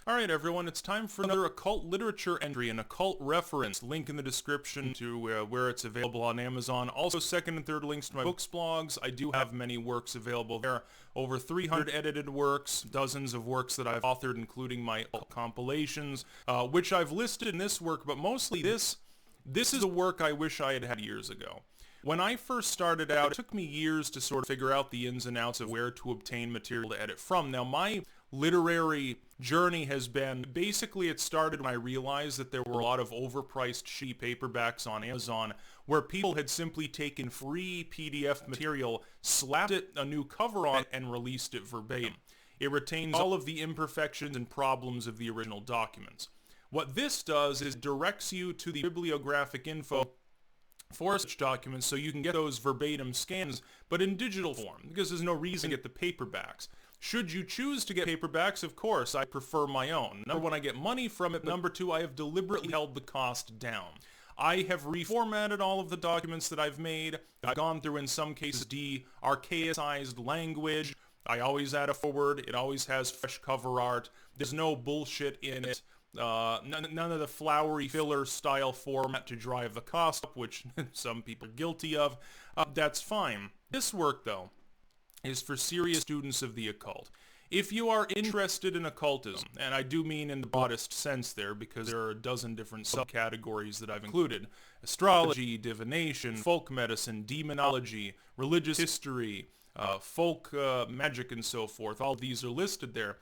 Alright everyone, it's time for another occult literature entry, an occult reference. Link in the description to where it's available on Amazon. Also second and third links to my books blogs. I do have many works available there. Over 300 edited works, dozens of works that I've authored, including my compilations, which I've listed in this work, but mostly this is a work I wish I had had years ago. When I first started out, it took me years to sort of figure out the ins and outs of where to obtain material to edit from. Now, my literary journey has been, basically it started when I realized that there were a lot of overpriced shitty paperbacks on Amazon where people had simply taken free PDF material, slapped it a new cover on it, and released it verbatim. It retains all of the imperfections and problems of the original documents. What this does is directs you to the bibliographic info for such documents so you can get those verbatim scans, but in digital form, because there's no reason to get the paperbacks. Should you choose to get paperbacks, of course, I prefer my own. Number one, I get money from it. Number two, I have deliberately held the cost down. I have reformatted all of the documents that I've made. I've gone through, in some cases, de-archaicized language. I always add a forward. It always has fresh cover art. There's no bullshit in it. None of the flowery filler style format to drive the cost up, which some people are guilty of. That's fine. This work, though, is for serious students of the occult. If you are interested in occultism, and I do mean in the broadest sense there, because there are a dozen different subcategories that I've included: astrology, divination, folk medicine, demonology, religious history, folk magic, and so forth. All of these are listed there.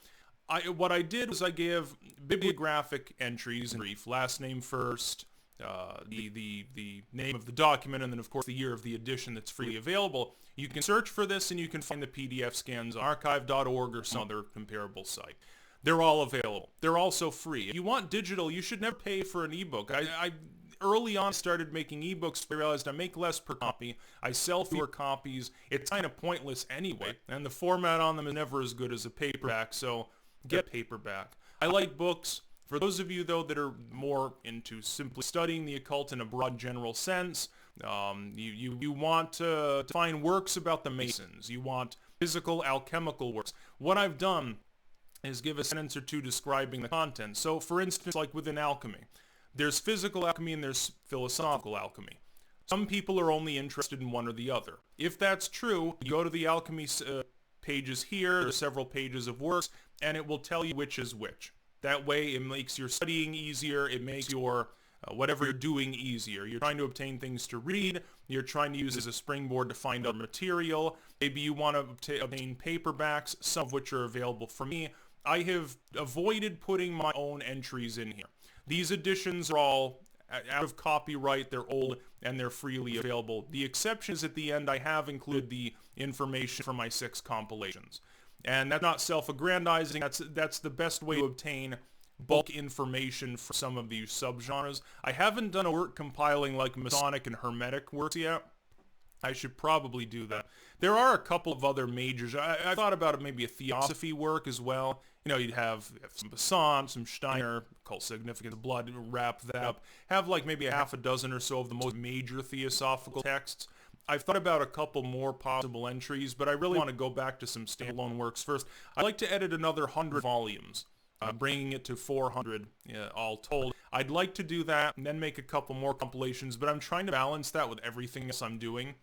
What I did was I gave bibliographic entries in brief, last name first, the name of the document, and then of course the year of the edition that's freely available. You can search for this and you can find the PDF scans on archive.org or some other comparable site. They're all available. They're also free. If you want digital, you should never pay for an ebook. I early on started making ebooks. I realized I make less per copy. I sell fewer copies. It's kind of pointless anyway, and the format on them is never as good as a paperback, so get paperback. I like books. For those of you, though, that are more into simply studying the occult in a broad general sense, you want to find works about the Masons. You want physical alchemical works. What I've done is give a sentence or two describing the content. So, for instance, like within alchemy, there's physical alchemy and there's philosophical alchemy. Some people are only interested in one or the other. If that's true, you go to the alchemy pages here. There are several pages of works, and it will tell you which is which. That way it makes your studying easier, it makes your whatever you're doing easier. You're trying to obtain things to read, you're trying to use it as a springboard to find other material. Maybe you want to obtain paperbacks, some of which are available for me. I have avoided putting my own entries in here. These editions are all out of copyright, they're old, and they're freely available. The exception is at the end I have included the information from my 6 compilations. And that's not self-aggrandizing, that's the best way to obtain bulk information for some of these subgenres. I haven't done a work compiling like Masonic and Hermetic works yet. I should probably do that. There are a couple of other majors. I thought about maybe a theosophy work as well. You know, you'd have some Basant, some Steiner, Occult Significance of Blood, wrap that up. Have like maybe a half a dozen or so of the most major theosophical texts. I've thought about a couple more possible entries, but I really want to go back to some standalone works first. I'd like to edit another 100 volumes, bringing it to 400 all told. I'd like to do that and then make a couple more compilations, but I'm trying to balance that with everything else I'm doing.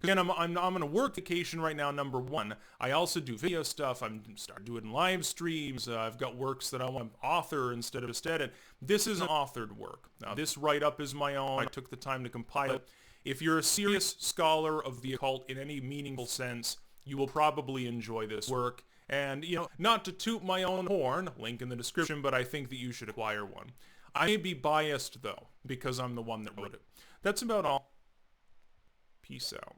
Again, I'm on a work vacation right now, number one. I also do video stuff. I'm starting doing live streams. I've got works that I want to author instead of just edit. This is an authored work. This write-up is my own. I took the time to compile it. If you're a serious scholar of the occult in any meaningful sense, you will probably enjoy this work. And, you know, not to toot my own horn, link in the description, but I think that you should acquire one. I may be biased, though, because I'm the one that wrote it. That's about all. Peace out.